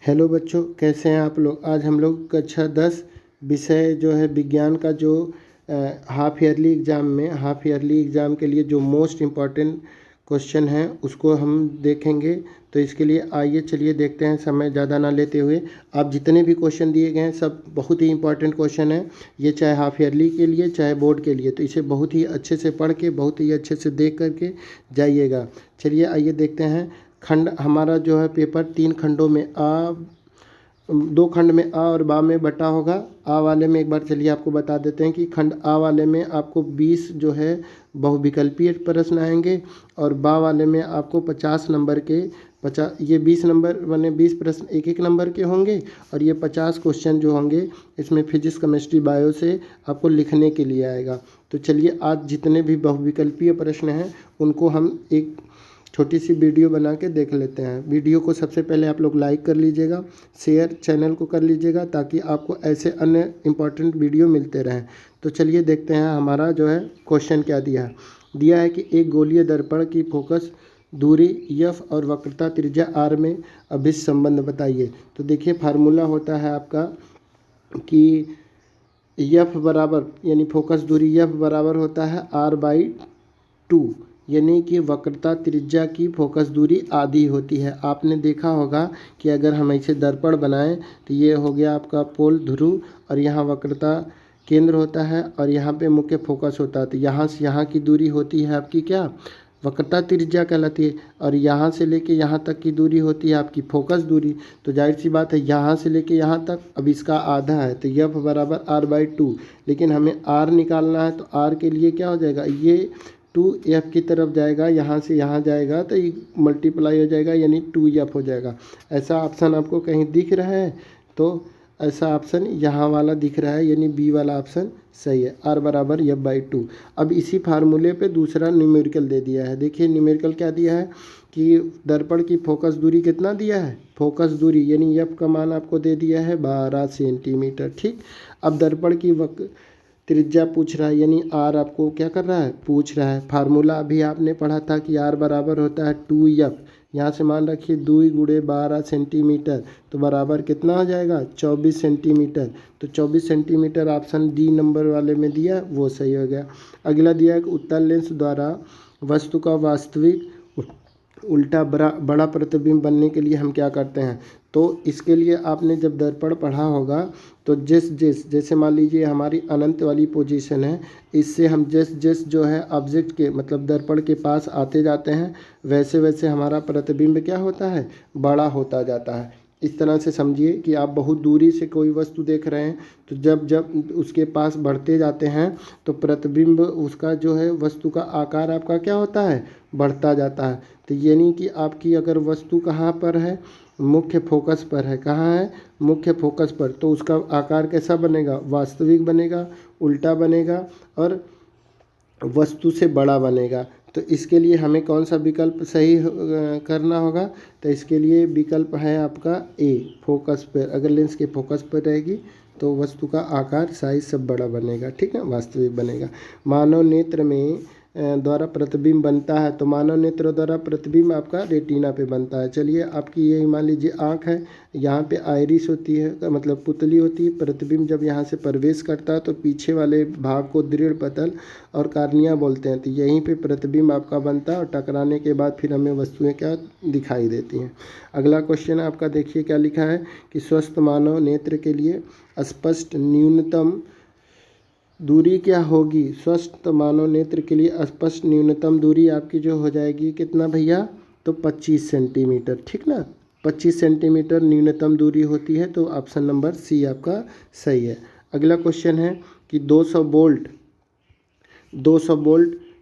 Hello बच्चों, कैसे हैं आप लोग। आज हम लोग कक्षा 10 विषय जो है विज्ञान का जो हाफ ईयरली एग्ज़ाम के लिए जो मोस्ट इम्पॉर्टेंट क्वेश्चन हैं उसको हम देखेंगे। तो इसके लिए आइए चलिए देखते हैं, समय ज़्यादा ना लेते हुए। आप जितने भी क्वेश्चन दिए गए हैं सब बहुत ही इंपॉर्टेंट क्वेश्चन है, ये चाहे हाफ ईयरली के लिए चाहे बोर्ड के लिए। तो इसे बहुत ही अच्छे से पढ़ के बहुत ही अच्छे से देख करके जाइएगा। चलिए आइए देखते हैं। खंड हमारा जो है पेपर 3 खंडों में दो खंड में आ और बा में बटा होगा। आ वाले में एक बार चलिए आपको बता देते हैं कि खंड आ वाले में आपको 20 जो है बहुविकल्पीय प्रश्न आएंगे और बा वाले में आपको 50 नंबर के 50 ये 20 नंबर माने 20 प्रश्न एक एक नंबर के होंगे और ये 50 क्वेश्चन जो होंगे इसमें फिजिक्स केमिस्ट्री बायो से आपको लिखने के लिए आएगा। तो चलिए आज जितने भी बहुविकल्पीय प्रश्न हैं उनको हम एक छोटी सी वीडियो बना के देख लेते हैं। वीडियो को सबसे पहले आप लोग लाइक कर लीजिएगा, शेयर चैनल को कर लीजिएगा ताकि आपको ऐसे अन्य इम्पॉर्टेंट वीडियो मिलते रहें। तो चलिए देखते हैं हमारा जो है क्वेश्चन क्या दिया है कि एक गोलीय दर्पण की फोकस दूरी यफ और वक्रता त्रिज्या आर में अभिष्ट संबंध बताइए। तो देखिए फार्मूला होता है आपका कि यफ बराबर यानी फोकस दूरी यफ बराबर होता है r/2, यानी कि वक्रता त्रिज्या की फोकस दूरी आधी होती है। आपने देखा होगा कि अगर हम ऐसे दर्पण बनाएं तो ये हो गया आपका पोल ध्रुव और यहाँ वक्रता केंद्र होता है और यहाँ पे मुख्य फोकस होता है। तो यहाँ से यहाँ की दूरी होती है आपकी क्या, वक्रता त्रिज्या कहलाती है। और यहाँ से लेके यहाँ तक की दूरी होती है आपकी फोकस दूरी। तो जाहिर सी बात है यहाँ से लेके यहाँ तक अब इसका आधा है तो यफ बराबर r/2। लेकिन हमें r निकालना है तो r के लिए क्या हो जाएगा, ये 2f की तरफ जाएगा, यहाँ से यहाँ जाएगा तो ये मल्टीप्लाई हो जाएगा यानी 2f हो जाएगा। ऐसा ऑप्शन आपको कहीं दिख रहा है तो ऐसा ऑप्शन यहाँ वाला दिख रहा है यानी बी वाला ऑप्शन सही है, r बराबर f/2। अब इसी फार्मूले पे दूसरा न्यूमेरिकल दे दिया है। देखिए न्यूमेरिकल क्या दिया है कि दर्पण की फोकस दूरी कितना दिया है, फोकस दूरी यानी f का मान आपको दे दिया है 12 सेंटीमीटर। ठीक, अब दर्पण की त्रिज्या पूछ रहा है यानी r आपको क्या कर रहा है, पूछ रहा है। फार्मूला अभी आपने पढ़ा था कि r बराबर होता है 2f, यहाँ से मान रखिए 2 × 12 सेंटीमीटर तो बराबर कितना हो जाएगा 24 सेंटीमीटर। तो 24 सेंटीमीटर ऑप्शन डी नंबर वाले में दिया वो सही हो गया। अगला दिया है कि उत्तल लेंस द्वारा वस्तु का वास्तविक उल्टा बड़ा प्रतिबिंब बनने के लिए हम क्या करते हैं। तो इसके लिए आपने जब दर्पण पढ़ा होगा तो जैसे मान लीजिए हमारी अनंत वाली पोजीशन है, इससे हम जिस जो है ऑब्जेक्ट के मतलब दर्पण के पास आते जाते हैं वैसे वैसे हमारा प्रतिबिंब क्या होता है, बड़ा होता जाता है। इस तरह से समझिए कि आप बहुत दूरी से कोई वस्तु देख रहे हैं तो जब उसके पास बढ़ते जाते हैं तो प्रतिबिंब उसका जो है वस्तु का आकार आपका क्या होता है, बढ़ता जाता है। तो यानी कि आपकी अगर वस्तु कहाँ पर है, मुख्य फोकस पर है, कहाँ है, मुख्य फोकस पर, तो उसका आकार कैसा बनेगा, वास्तविक बनेगा, उल्टा बनेगा और वस्तु से बड़ा बनेगा। तो इसके लिए हमें कौन सा विकल्प सही करना होगा, तो इसके लिए विकल्प है आपका ए, फोकस पर। अगर लेंस के फोकस पर रहेगी तो वस्तु का आकार साइज सब बड़ा बनेगा, ठीक है, वास्तविक बनेगा। मानव नेत्र में द्वारा प्रतिबिंब बनता है तो मानव नेत्र द्वारा प्रतिबिंब आपका रेटिना पे बनता है। चलिए आपकी ये मान लीजिए आँख है, यहाँ पे आइरिस होती है मतलब पुतली होती है। प्रतिबिंब जब यहाँ से प्रवेश करता है तो पीछे वाले भाग को दृढ़ पतल और कार्निया बोलते हैं। तो यहीं पे प्रतिबिंब आपका बनता है और टकराने के बाद फिर हमें वस्तुएं क्या दिखाई देती हैं। अगला क्वेश्चन आपका देखिए क्या लिखा है कि स्वस्थ मानव नेत्र के लिए स्पष्ट न्यूनतम दूरी क्या होगी। स्वस्थ मानव नेत्र के लिए स्पष्ट न्यूनतम दूरी आपकी जो हो जाएगी कितना भैया, तो 25 सेंटीमीटर, ठीक ना, 25 सेंटीमीटर न्यूनतम दूरी होती है। तो ऑप्शन नंबर सी आपका सही है। अगला क्वेश्चन है कि 200 वोल्ट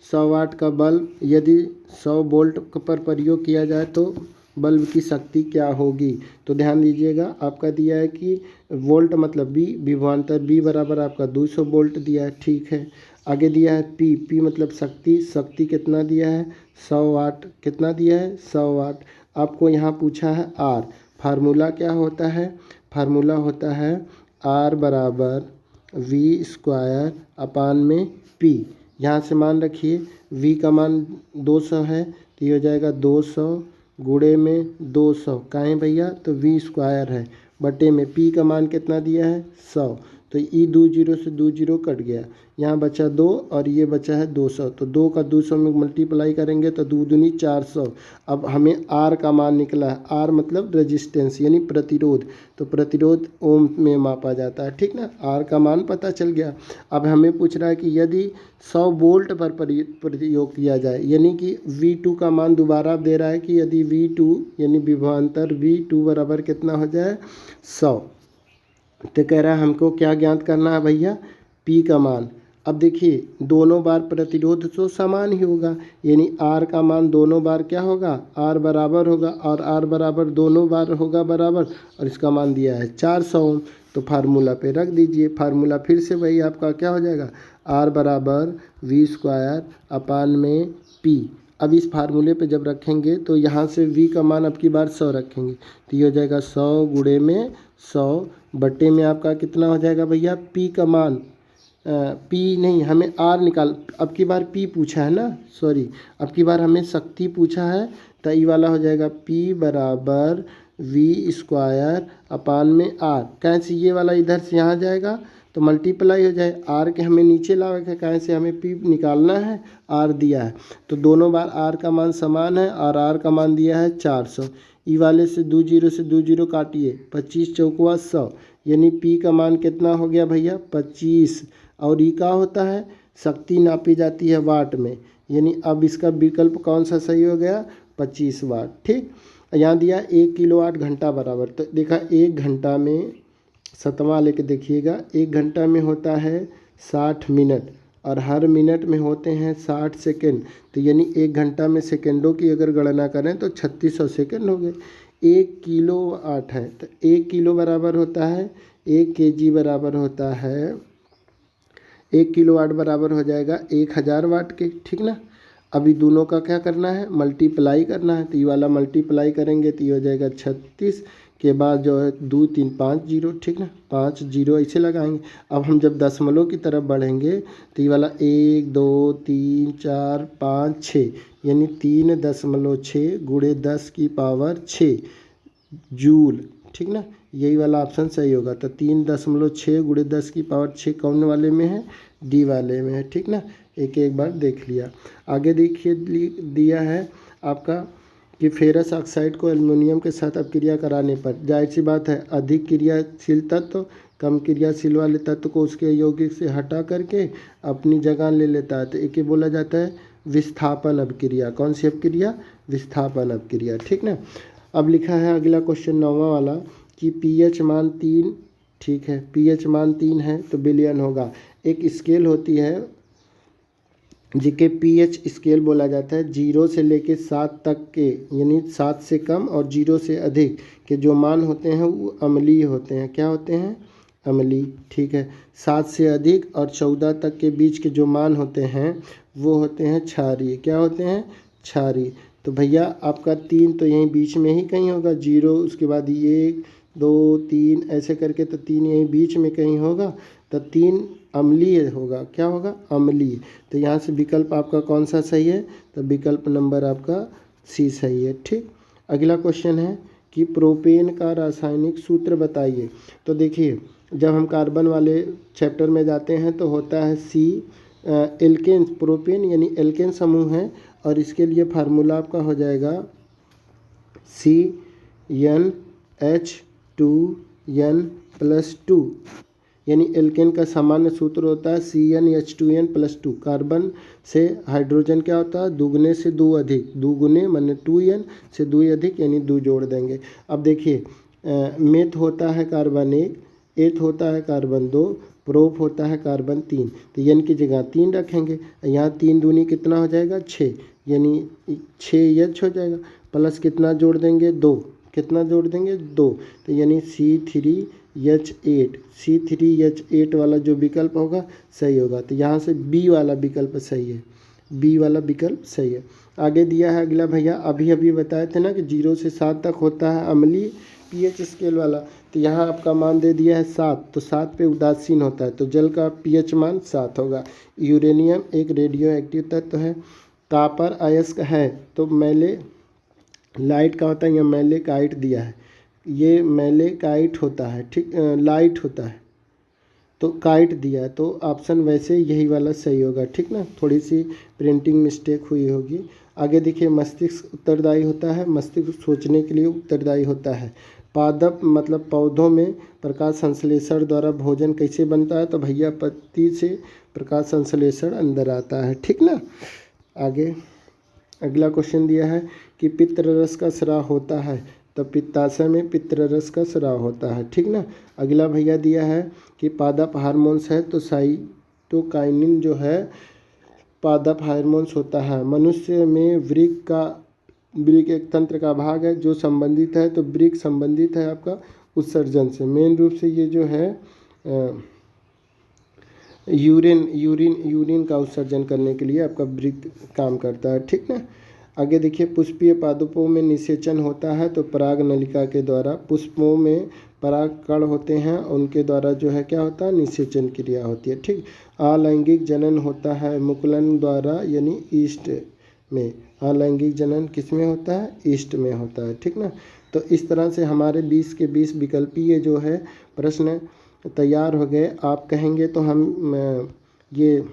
100 वाट का बल्ब यदि 100 वोल्ट पर प्रयोग किया जाए तो बल्ब की शक्ति क्या होगी। तो ध्यान दीजिएगा आपका दिया है कि वोल्ट मतलब बी, विभवांतर बी बराबर आपका 200 वोल्ट दिया है, ठीक है। आगे दिया है पी मतलब शक्ति कितना दिया है 100 वाट, कितना दिया है 100 वाट। आपको यहाँ पूछा है आर, फार्मूला क्या होता है, फार्मूला होता है आर बराबर v² अपान में पी। यहाँ से मान रखिए v का मान 200 है तो ये हो जाएगा 200 गुणे में 200 काहे भैया, तो v स्क्वायर है, बटे में p का मान कितना दिया है 100, तो ई 2 जीरो से 2 जीरो कट गया, यहाँ बचा 2 और ये बचा है 200, तो 2 का 200 में मल्टीप्लाई करेंगे तो 2 दूनी 400। अब हमें R का मान निकला है, R मतलब रेजिस्टेंस यानी प्रतिरोध, तो प्रतिरोध ओम में मापा जाता है, ठीक ना। R का मान पता चल गया। अब हमें पूछ रहा है कि यदि 100 वोल्ट पर प्रयोग किया जाए, यानी कि V2 का मान दोबारा दे रहा है कि यदि V2 यानी विभवांतर V2 बराबर कितना हो जाए 100, तो कह रहा है हमको क्या ज्ञात करना है भैया, P का मान। अब देखिए दोनों बार प्रतिरोध तो समान ही होगा, यानी R का मान दोनों बार क्या होगा, R बराबर होगा, और R बराबर दोनों बार होगा बराबर, और इसका मान दिया है 400 ओम, तो फार्मूला पे रख दीजिए। फार्मूला फिर से वही आपका क्या हो जाएगा, R बराबर v स्क्वायर अपान में P। अब इस फार्मूले पे जब रखेंगे तो यहाँ से v का मान अब की बार 100 रखेंगे, तो ये हो जाएगा 100 गुणे में 100 बटे में आपका कितना हो जाएगा भैया, p का मान P नहीं, हमें R निकाल, अब की बार P पूछा है ना, सॉरी अब की बार हमें शक्ति पूछा है, तो ये वाला हो जाएगा P बराबर v स्क्वायर अपान में R। कैसे ये वाला इधर से यहाँ जाएगा तो मल्टीप्लाई हो जाए, R के हमें नीचे लावे के कैसे हमें P निकालना है, R दिया है, तो दोनों बार R का मान समान है और R का मान दिया है 400। ई वाले से 2 जीरो से 2 जीरो काटिए, 25 चौकुआ 100, यानी P का मान कितना हो गया भैया 25, और ई का होता है शक्ति नापी जाती है वाट में, यानी अब इसका विकल्प कौन सा सही हो गया 25 वाट, ठीक। यहाँ दिया 1 किलोवाट घंटा बराबर, तो देखा 1 घंटा में 7वां लेके देखिएगा, 1 घंटा में होता है 60 मिनट और हर मिनट में होते हैं 60 सेकेंड, तो यानी 1 घंटा में सेकेंडों की अगर गणना करें तो 3600 सेकेंड हो गए। 1 किलो वाट है, तो 1 किलो बराबर होता है 1 केजी बराबर होता है 1 किलोवाट बराबर हो जाएगा 1000 वाट के, ठीक ना। अभी दोनों का क्या करना है, मल्टीप्लाई करना है, तो ये वाला मल्टीप्लाई करेंगे तो ये हो जाएगा 36 के बाद जो है 2 3 5 जीरो, ठीक ना, 5 जीरो ऐसे लगाएंगे। अब हम जब दशमलव की तरफ बढ़ेंगे तो ये वाला 1 2 3 4 5 6, यानी 3.6 गुणे 10 की पावर 6 जूल, ठीक ना, यही वाला ऑप्शन सही होगा। तो 3.6 गुणे 10 की पावर 6 कौन वाले में है, डी वाले में है, ठीक ना। एक बार देख लिया। आगे देखिए दिया है आपका कि फेरस ऑक्साइड को एल्युमिनियम के साथ अपक्रिया कराने पर, जाहिर सी बात है अधिक क्रियाशील तत्व कम क्रियाशील वाले तत्व को उसके यौगिक से हटा करके अपनी जगह ले लेता है, तो एक बोला जाता है विस्थापन अपक्रिया। कौन सी अपक्रिया, विस्थापन अपक्रिया, ठीक ना। अब लिखा है अगला क्वेश्चन 9वां वाला कि pH मान 3, ठीक है, pH मान 3 है तो विलयन होगा। एक स्केल होती है जिसे pH स्केल बोला जाता है, 0 से लेके 7 तक के, यानी 7 से कम और 0 से अधिक के जो मान होते हैं वो अम्लीय होते हैं। क्या होते हैं, अम्लीय, ठीक है। 7 से अधिक और 14 तक के बीच के जो मान होते हैं वो होते हैं क्षारीय। क्या होते हैं, क्षारीय। तो भैया आपका 3 तो यहीं बीच में ही कहीं होगा, 0 उसके बाद 1 2 3 ऐसे करके, तो 3 यहीं बीच में कहीं होगा, तो 3 अम्लीय होगा। क्या होगा, अम्लीय। तो यहाँ से विकल्प आपका कौन सा सही है, तो विकल्प नंबर आपका सी सही है, ठीक। अगला क्वेश्चन है कि प्रोपेन का रासायनिक सूत्र बताइए। तो देखिए जब हम कार्बन वाले चैप्टर में जाते हैं तो होता है सी, एल्केन, प्रोपेन यानी एल्केन समूह है, और इसके लिए फार्मूला आपका हो जाएगा CnH2n+2, यानी एल्केन का सामान्य सूत्र होता है CnH2n+2। कार्बन से हाइड्रोजन क्या होता है, दुगने से 2 अधिक, दुगुने माने 2n से 2 अधिक यानी 2 जोड़ देंगे। अब देखिए मेथ होता है कार्बन 1, एथ होता है कार्बन 2, प्रोप होता है कार्बन 3, तो एन की जगह 3 रखेंगे। यहाँ 3 दूनी कितना हो जाएगा 6, यानी 6H हो जाएगा, प्लस कितना जोड़ देंगे 2, कितना जोड़ देंगे 2, तो यानी C3H8 वाला जो विकल्प होगा सही होगा। तो यहाँ से बी वाला विकल्प सही है, बी वाला विकल्प सही है। आगे दिया है अगला भैया, अभी बताए थे ना कि 0 से 7 तक होता है अम्लीय pH स्केल वाला, तो यहाँ आपका मान दे दिया है 7, तो 7 पे उदासीन होता है, तो जल का pH मान 7 होगा। यूरेनियम एक रेडियो एक्टिव तत्व है। कापर अयस्क है तो मैले लाइट का होता है, यहाँ मैलेकाइट दिया है, ये मैलेकाइट होता है, ठीक, लाइट होता है तो काइट दिया है, तो ऑप्शन वैसे यही वाला सही होगा, ठीक ना, थोड़ी सी प्रिंटिंग मिस्टेक हुई होगी। आगे देखिए, मस्तिष्क उत्तरदायी होता है, मस्तिष्क सोचने के लिए उत्तरदायी होता है। पादप मतलब पौधों में प्रकाश संश्लेषण द्वारा भोजन कैसे बनता है, तो भैया पत्ती से प्रकाश संश्लेषण अंदर आता है, ठीक ना। आगे अगला क्वेश्चन दिया है कि पित्तरस का स्राव होता है, तो पित्ताशय में पित्तरस का स्राव होता है, ठीक ना। अगला भैया दिया है कि पादप हार्मोन्स है, तो साइटोकाइनिन जो है पादप हार्मोन्स होता है। मनुष्य में वृक्क एक तंत्र का भाग है जो संबंधित है, तो वृक्क संबंधित है आपका उत्सर्जन से। मेन रूप से ये जो है यूरिन का उत्सर्जन करने के लिए आपका वृक्क काम करता है, ठीक ना। आगे देखिए, पुष्पीय पादपों में निषेचन होता है, तो पराग नलिका के द्वारा। पुष्पों में पराग कण होते हैं, उनके द्वारा जो है क्या होता है, निषेचन क्रिया होती है, ठीक। अलैंगिक जनन होता है मुकुलन द्वारा, यानी ईस्ट में। अलैंगिक जनन किस में होता है, ईस्ट में होता है, ठीक ना। तो इस तरह से हमारे 20 के 20 विकल्पीय जो है प्रश्न तैयार हो गए। आप कहेंगे तो हम ये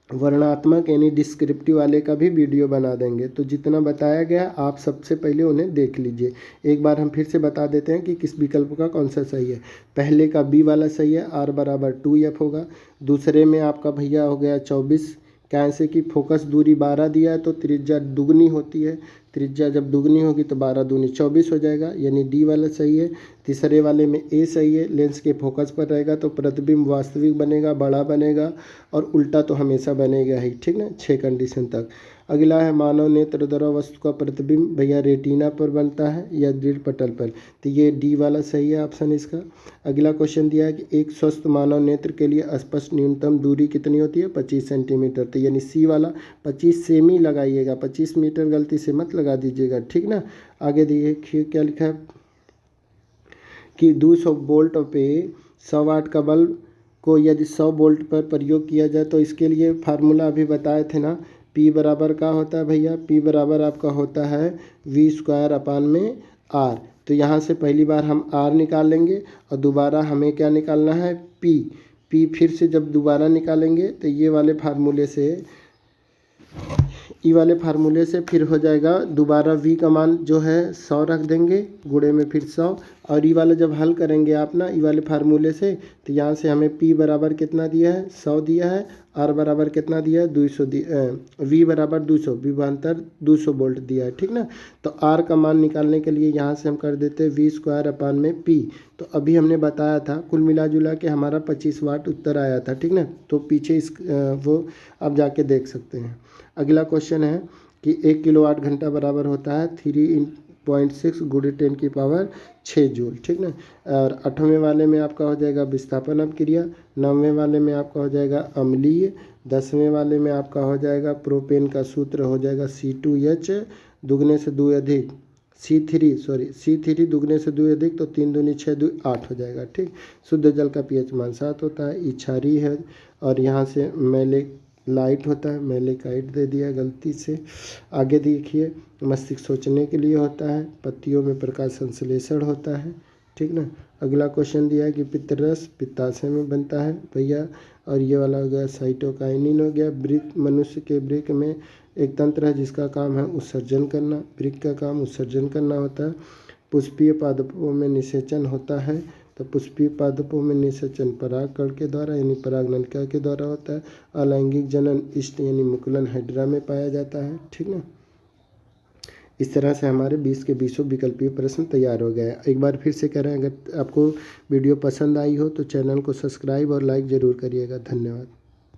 वर्णात्मक यानी डिस्क्रिप्टिव वाले का भी वीडियो बना देंगे। तो जितना बताया गया आप सबसे पहले उन्हें देख लीजिए। एक बार हम फिर से बता देते हैं कि किस विकल्प का कौन सा सही है। पहले का बी वाला सही है, R बराबर 2F होगा। दूसरे में आपका भैया हो गया 24, कैसे कि फोकस दूरी 12 दिया है, तो त्रिज्या दुगनी होती है। त्रिज्या जब दुगनी होगी तो 12 दूनी 24 हो जाएगा, यानी डी वाला सही है। तीसरे वाले में ए सही है, लेंस के फोकस पर रहेगा तो प्रतिबिंब वास्तविक बनेगा, बड़ा बनेगा, और उल्टा तो हमेशा बनेगा ही, ठीक ना, 6 कंडीशन तक। अगला है मानव नेत्र द्वारा वस्तु का प्रतिबिंब भैया रेटिना पर बनता है या दृढ़ पटल पर, तो ये डी वाला सही है ऑप्शन इसका। अगला क्वेश्चन दिया है कि एक स्वस्थ मानव नेत्र के लिए स्पष्ट न्यूनतम दूरी कितनी होती है, 25 सेंटीमीटर, तो यानी सी वाला 25 सेमी लगाइएगा, 25 मीटर गलती से मत लगा दीजिएगा, ठीक ना। आगे देखिए क्या लिखा है कि 200 वोल्ट पे 100 वाट का बल्ब को यदि 100 वोल्ट पर प्रयोग किया जाए तो इसके लिए फार्मूला अभी बताए थे ना, P बराबर का होता है भैया, P बराबर आपका होता है V² तो यहाँ से पहली बार हम R निकाल लेंगे और दोबारा हमें क्या निकालना है, P फिर से जब दोबारा निकालेंगे तो ये वाले फार्मूले से फिर हो जाएगा दोबारा V का मान जो है 100 रख देंगे, गुणे में फिर 100, और ई वाला जब हल करेंगे आप ना ई वाले फार्मूले से, तो यहाँ से हमें P बराबर कितना दिया है, 100 दिया है, R बराबर कितना दिया है, 200 V बराबर 200, विभवांतर 200 वोल्ट दिया है, ठीक ना। तो R का मान निकालने के लिए यहाँ से हम कर देते हैं V²/P। तो अभी हमने बताया था कुल मिला जुला के हमारा 25 वाट उत्तर आया था, ठीक ना। तो पीछे वो आप जाके देख सकते हैं। अगला क्वेश्चन है कि 1 किलोवाट घंटा बराबर होता है 3.6 × 10⁶ जूल, ठीक ना। और 8वें वाले में आपका हो जाएगा विस्थापन अपक्रिया, 9वें वाले में आपका हो जाएगा अम्लीय, 10वें वाले में आपका हो जाएगा प्रोपेन का सूत्र हो जाएगा C2H दुगने से 2 अधिक C3 दुगने से 2 अधिक, तो 3 दूनी 6 2 8 हो जाएगा, ठीक। शुद्ध जल का pH मान 7 होता है, ई क्षारीय है, और यहाँ से लाइट होता है, मैलेकाइट दे दिया गलती से। आगे देखिए, मस्तिष्क सोचने के लिए होता है, पत्तियों में प्रकाश संश्लेषण होता है, ठीक ना। अगला क्वेश्चन दिया है कि पित्तरस पित्ताशय में बनता है भैया, और ये वाला हो गया साइटोकाइनिन हो गया। वृक्क, मनुष्य के वृक्क में एक तंत्र है जिसका काम है उत्सर्जन करना, वृक्क का काम उत्सर्जन करना होता है। पुष्पीय पादपों में निषेचन होता है, तो पुष्पीय पादपों में निषेचन परागकण के द्वारा यानी पराग नलिका के द्वारा होता है। अलैंगिक जनन ईस्ट यानी मुकुलन हाइड्रा में पाया जाता है, ठीक ना। इस तरह से हमारे 20 के 20 विकल्पीय प्रश्न तैयार हो गए। एक बार फिर से कह रहे हैं, अगर आपको वीडियो पसंद आई हो तो चैनल को सब्सक्राइब और लाइक ज़रूर करिएगा। धन्यवाद।